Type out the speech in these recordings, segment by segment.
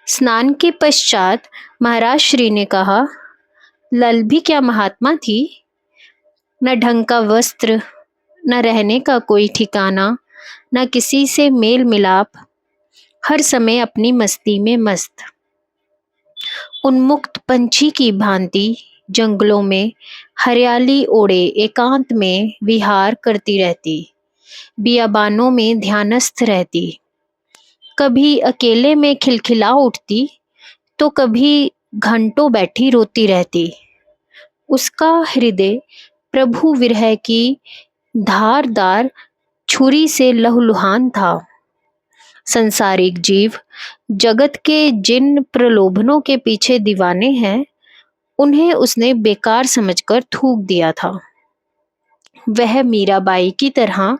स्नान के पश्चात महाराज श्री ने कहा, लल भी क्या महात्मा थी। न ढंग का वस्त्र, न रहने का कोई ठिकाना, न किसी से मेल मिलाप, हर समय अपनी मस्ती में मस्त। उन्मुक्त पंछी की भांति जंगलों में हरियाली ओढ़े एकांत में विहार करती रहती, बियाबानों में ध्यानस्थ रहती। कभी अकेले में खिलखिला उठती, तो कभी घंटों बैठी रोती रहती। उसका हृदय प्रभु विरह की धारदार छुरी से लहूलुहान था। संसारिक जीव जगत के जिन प्रलोभनों के पीछे दीवाने हैं, उन्हें उसने बेकार समझकर थूक दिया था। वह मीराबाई की तरह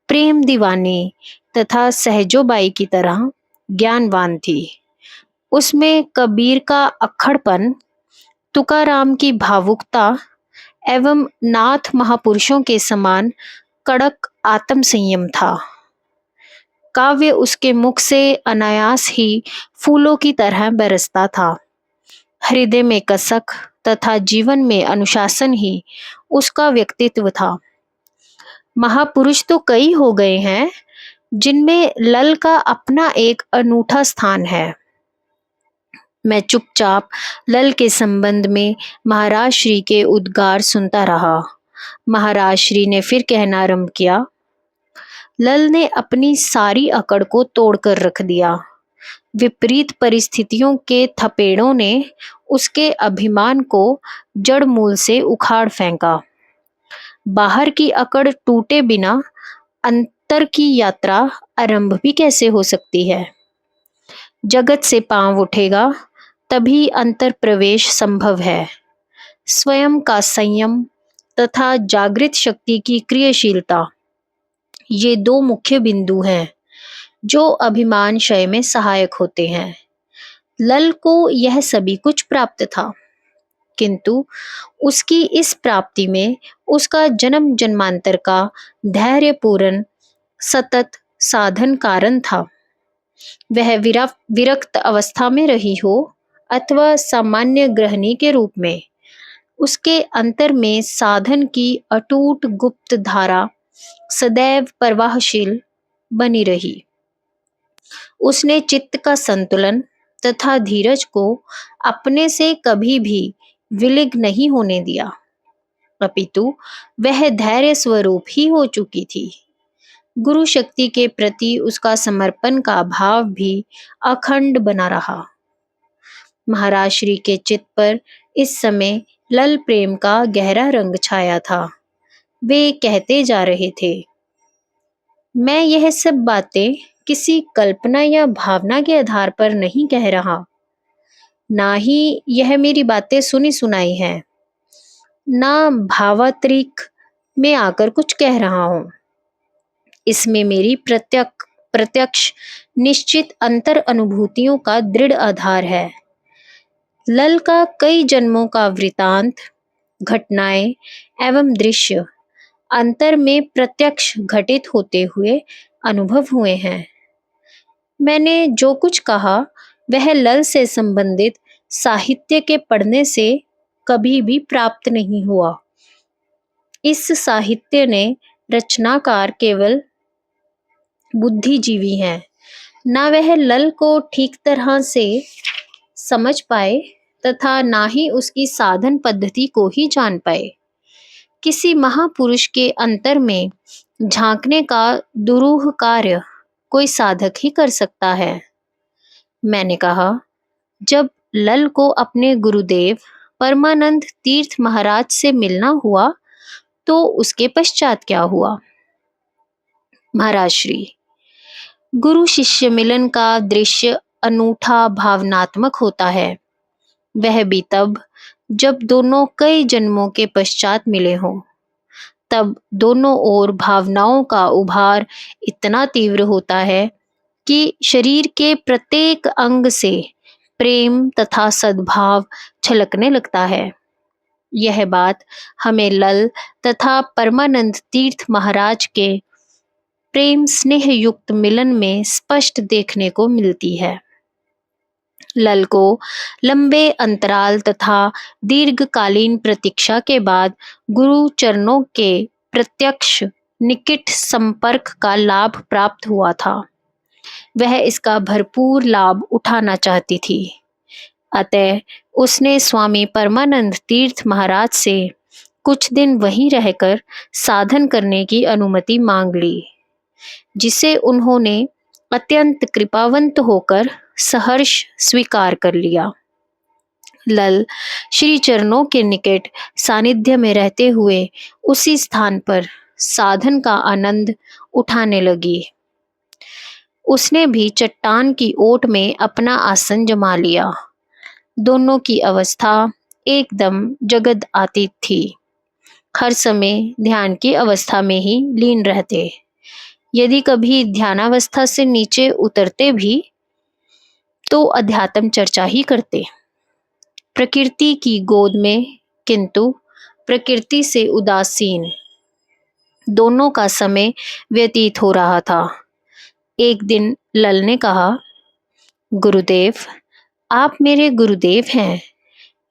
प्रेम दीवानी तथा सहजोबाई की तरह ज्ञानवान थी। उसमें कबीर का अक्खड़पन, तुकाराम की भावुकता एवं नाथ महापुरुषों के समान कड़क आत्म संयम था। काव्य उसके मुख से अनायास ही फूलों की तरह बरसता था। हृदय में कसक तथा जीवन में अनुशासन ही उसका व्यक्तित्व था। महापुरुष तो कई हो गए हैं, जिनमें लल का अपना एक अनूठा स्थान है। मैं चुपचाप लल के संबंध में महाराज श्री के उद्गार सुनता रहा। महाराज श्री ने फिर कहना आरंभ किया, लल ने अपनी सारी अकड़ को तोड़कर रख दिया। विपरीत परिस्थितियों के थपेड़ों ने उसके अभिमान को जड़ मूल से उखाड़ फेंका। बाहर की अकड़ टूटे बिना अंतर की यात्रा आरंभ भी कैसे हो सकती है। जगत से पांव उठेगा तभी अंतर प्रवेश संभव है। स्वयं का संयम तथा जागृत शक्ति की क्रियाशीलता, ये दो मुख्य बिंदु हैं जो अभिमान क्षय में सहायक होते हैं। लल को यह सभी कुछ प्राप्त था, किंतु उसकी इस प्राप्ति में उसका जन्म जन्मांतर का धैर्यपूर्ण सतत साधन कारण था। वह विरक्त अवस्था में रही हो अथवा सामान्य गृहिणी के रूप में, उसके अंतर में साधन की अटूट गुप्त धारा सदैव प्रवाहशील बनी रही। उसने चित्त का संतुलन तथा धीरज को अपने से कभी भी विलिग नहीं होने दिया, अपितु वह धैर्य स्वरूप ही हो चुकी थी। गुरु शक्ति के प्रति उसका समर्पण का भाव भी अखंड बना रहा। महाराज श्री के चित्त पर इस समय लल प्रेम का गहरा रंग छाया था। वे कहते जा रहे थे, मैं यह सब बातें किसी कल्पना या भावना के आधार पर नहीं कह रहा, ना ही यह मेरी बातें सुनी सुनाई हैं, ना भावात्रिक में आकर कुछ कह रहा हूं। इसमें मेरी प्रत्यक्ष निश्चित अंतर अनुभूतियों का दृढ़ आधार है। लल का कई जन्मों का वृतांत, घटनाएं एवं दृश्य अंतर में प्रत्यक्ष घटित होते हुए अनुभव हुए हैं। मैंने जो कुछ कहा वह लल से संबंधित साहित्य के पढ़ने से कभी भी प्राप्त नहीं हुआ। इस साहित्य ने रचनाकार केवल बुद्धिजीवी हैं, ना वह लल को ठीक तरह से समझ पाए तथा ना ही उसकी साधन पद्धति को ही जान पाए। किसी महापुरुष के अंतर में झांकने का दुरूह कार्य कोई साधक ही कर सकता है। मैंने कहा, जब लल को अपने गुरुदेव परमानंद तीर्थ महाराज से मिलना हुआ तो उसके पश्चात क्या हुआ। महाराज श्री, गुरु शिष्य मिलन का दृश्य अनूठा भावनात्मक होता है। वह भी तब जब दोनों कई जन्मों के पश्चात मिले हों। तब दोनों ओर भावनाओं का उभार इतना तीव्र होता है कि शरीर के प्रत्येक अंग से प्रेम तथा सद्भाव छलकने लगता है। यह बात हमें लल तथा परमानंद तीर्थ महाराज के प्रेम स्नेह युक्त मिलन में स्पष्ट देखने को मिलती है। लल को लंबे अंतराल तथा दीर्घकालीन प्रतीक्षा के बाद गुरु चरणों के प्रत्यक्ष निकट संपर्क का लाभ प्राप्त हुआ था। वह इसका भरपूर लाभ उठाना चाहती थी। अतः उसने स्वामी परमानंद तीर्थ महाराज से कुछ दिन वहीं रहकर साधन करने की अनुमति मांग ली, जिसे उन्होंने अत्यंत कृपावंत होकर सहर्ष स्वीकार कर लिया। लल श्री चरणों के निकट सानिध्य में रहते हुए उसी स्थान पर साधन का आनंद उठाने लगी। उसने भी चट्टान की ओट में अपना आसन जमा लिया। दोनों की अवस्था एकदम जगद आतीत थी। हर समय ध्यान की अवस्था में ही लीन रहते। यदि कभी ध्यानावस्था से नीचे उतरते भी तो अध्यात्म चर्चा ही करते। प्रकृति की गोद में, किंतु प्रकृति से उदासीन दोनों का समय व्यतीत हो रहा था। एक दिन लल ने कहा, गुरुदेव, आप मेरे गुरुदेव हैं,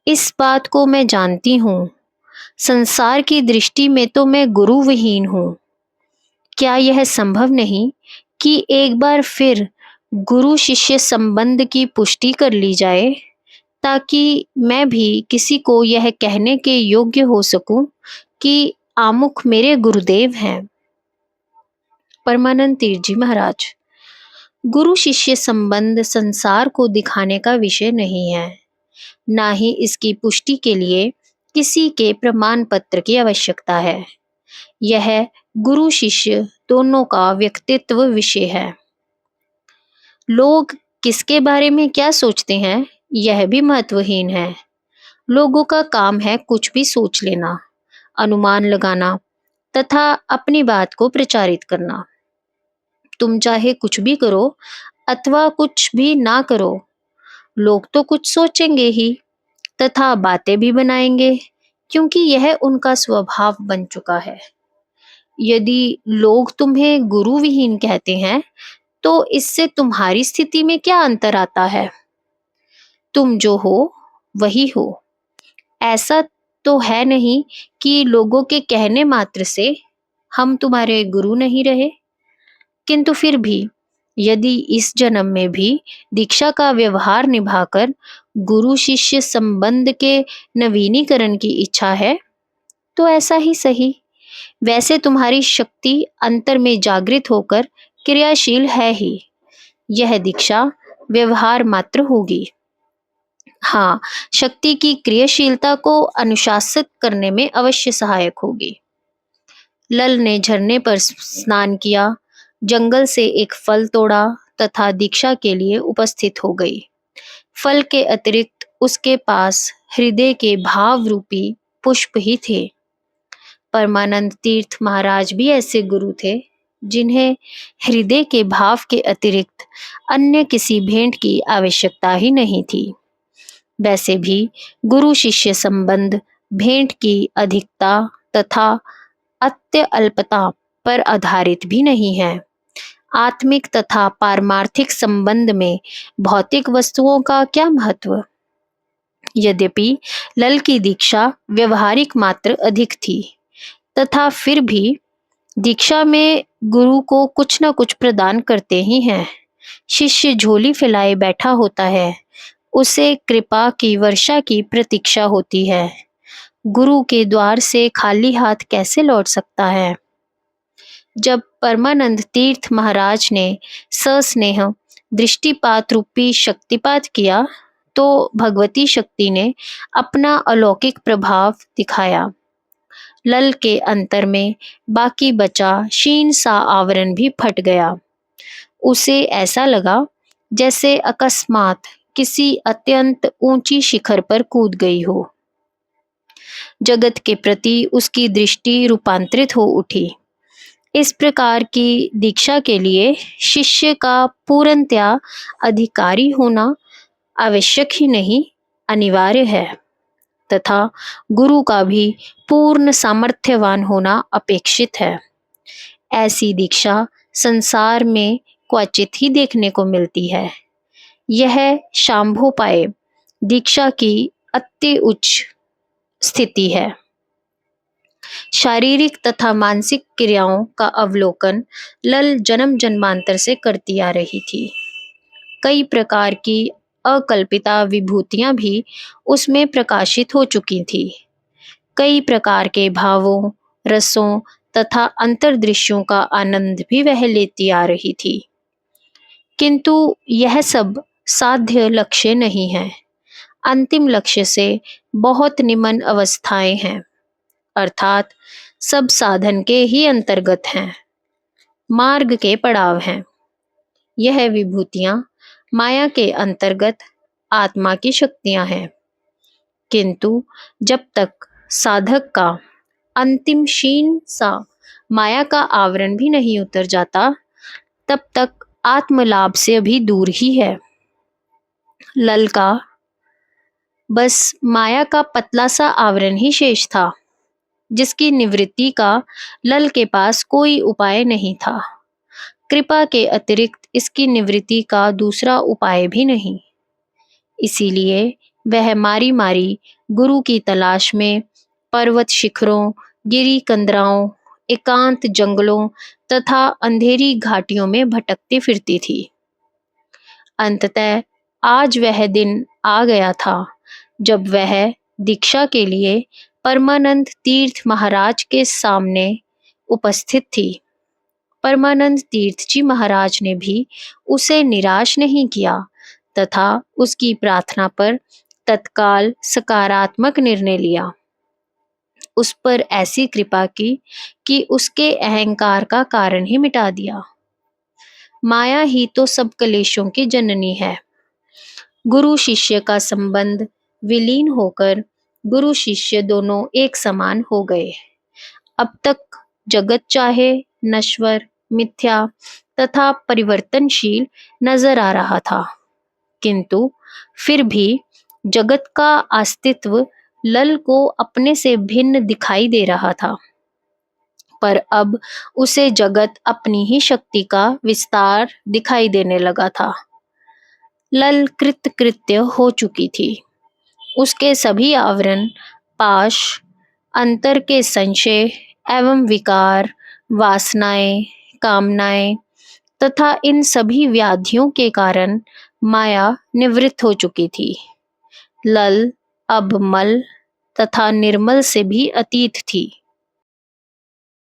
इस बात को मैं जानती हूँ। संसार की दृष्टि में तो मैं गुरु विहीन हूँ। क्या यह संभव नहीं कि एक बार फिर गुरु शिष्य संबंध की पुष्टि कर ली जाए, ताकि मैं भी किसी को यह कहने के योग्य हो सकूं कि आमुख मेरे गुरुदेव हैं। परमानंद तीर्थ जी महाराज, गुरु शिष्य संबंध संसार को दिखाने का विषय नहीं है, ना ही इसकी पुष्टि के लिए किसी के प्रमाण पत्र की आवश्यकता है। यह गुरु शिष्य दोनों का व्यक्तित्व विषय है। लोग किसके बारे में क्या सोचते हैं, यह भी महत्वहीन है। लोगों का काम है कुछ भी सोच लेना, अनुमान लगाना तथा अपनी बात को प्रचारित करना। तुम चाहे कुछ भी करो अथवा कुछ भी ना करो, लोग तो कुछ सोचेंगे ही तथा बातें भी बनाएंगे, क्योंकि यह उनका स्वभाव बन चुका है। यदि लोग तुम्हें गुरु विहीन कहते हैं, तो इससे तुम्हारी स्थिति में क्या अंतर आता है? तुम जो हो वही हो। ऐसा तो है नहीं कि लोगों के कहने मात्र से हम तुम्हारे गुरु नहीं रहे। किंतु फिर भी यदि इस जन्म में भी दीक्षा का व्यवहार निभाकर गुरु शिष्य संबंध के नवीनीकरण की इच्छा है, तो ऐसा ही सही। वैसे तुम्हारी शक्ति अंतर में जागृत होकर क्रियाशील है ही। यह दीक्षा व्यवहार मात्र होगी। हाँ, शक्ति की क्रियाशीलता को अनुशासित करने में अवश्य सहायक होगी। लल ने झरने पर स्नान किया, जंगल से एक फल तोड़ा तथा दीक्षा के लिए उपस्थित हो गई। फल के अतिरिक्त उसके पास हृदय के भाव रूपी पुष्प ही थे। परमानंद तीर्थ महाराज भी ऐसे गुरु थे जिन्हें हृदय के भाव के अतिरिक्त अन्य किसी भेंट की आवश्यकता ही नहीं थी। वैसे भी गुरु शिष्य संबंध भेंट की अधिकता तथा अत्य अल्पता पर आधारित भी नहीं है। आत्मिक तथा पारमार्थिक संबंध में भौतिक वस्तुओं का क्या महत्व? यद्यपि लल की दीक्षा व्यवहारिक मात्र अधिक थी, तथा फिर भी दीक्षा में गुरु को कुछ न कुछ प्रदान करते ही हैं। शिष्य झोली फैलाए बैठा होता है, उसे कृपा की वर्षा की प्रतीक्षा होती है। गुरु के द्वार से खाली हाथ कैसे लौट सकता है? जब परमानंद तीर्थ महाराज ने सस्नेह दृष्टिपात रूपी शक्तिपात किया, तो भगवती शक्ति ने अपना अलौकिक प्रभाव दिखाया। लल के अंतर में बाकी बचा क्षीण सा आवरण भी फट गया। उसे ऐसा लगा जैसे अकस्मात किसी अत्यंत ऊंची शिखर पर कूद गई हो। जगत के प्रति उसकी दृष्टि रूपांतरित हो उठी। इस प्रकार की दीक्षा के लिए शिष्य का पूर्णतया अधिकारी होना आवश्यक ही नहीं, अनिवार्य है, तथा गुरु का भी पूर्ण सामर्थ्यवान होना अपेक्षित है। ऐसी दीक्षा संसार में क्वचित ही देखने को मिलती है। यह शांभोपाय दीक्षा की अति उच्च स्थिति है। शारीरिक तथा मानसिक क्रियाओं का अवलोकन लल जन्म जन्मांतर से करती आ रही थी। कई प्रकार की अकल्पिता विभूतियां भी उसमें प्रकाशित हो चुकी थी। कई प्रकार के भावों, रसों तथा अंतर्दृश्यों का आनंद भी वह लेती आ रही थी। किंतु यह सब साध्य लक्ष्य नहीं है। अंतिम लक्ष्य से बहुत निम्न अवस्थाएं हैं, अर्थात सब साधन के ही अंतर्गत हैं, मार्ग के पड़ाव हैं। यह विभूतियां माया के अंतर्गत आत्मा की शक्तियां हैं। किंतु जब तक साधक का अंतिम क्षीण सा माया का आवरण भी नहीं उतर जाता, तब तक आत्मलाभ से अभी दूर ही है। लल का बस माया का पतला सा आवरण ही शेष था, जिसकी निवृत्ति का लल के पास कोई उपाय नहीं था। कृपा के अतिरिक्त इसकी निवृत्ति का दूसरा उपाय भी नहीं। इसीलिए वह मारी मारी गुरु की तलाश में पर्वत शिखरों, गिरी कंदराओं, एकांत जंगलों तथा अंधेरी घाटियों में भटकती फिरती थी। अंततः आज वह दिन आ गया था जब वह दीक्षा के लिए परमानंद तीर्थ महाराज के सामने उपस्थित थी। परमानंद तीर्थ जी महाराज ने भी उसे निराश नहीं किया तथा उसकी प्रार्थना पर तत्काल सकारात्मक निर्णय लिया। उस पर ऐसी कृपा की कि उसके अहंकार का कारण ही मिटा दिया। माया ही तो सब कलेशों की जननी है। गुरु शिष्य का संबंध विलीन होकर गुरु शिष्य दोनों एक समान हो गए। अब तक जगत चाहे नश्वर, मिथ्या तथा परिवर्तनशील नजर आ रहा था, किंतु फिर भी जगत का अस्तित्व लल को अपने से भिन्न दिखाई दे रहा था। पर अब उसे जगत अपनी ही शक्ति का विस्तार दिखाई देने लगा था। लल कृत्य हो चुकी थी। उसके सभी आवरण, पाश, अंतर के संशय एवं विकार, वासनाएं, कामनाएं तथा इन सभी व्याधियों के कारण माया निवृत्त हो चुकी थी। लल अब मल तथा निर्मल से भी अतीत थी।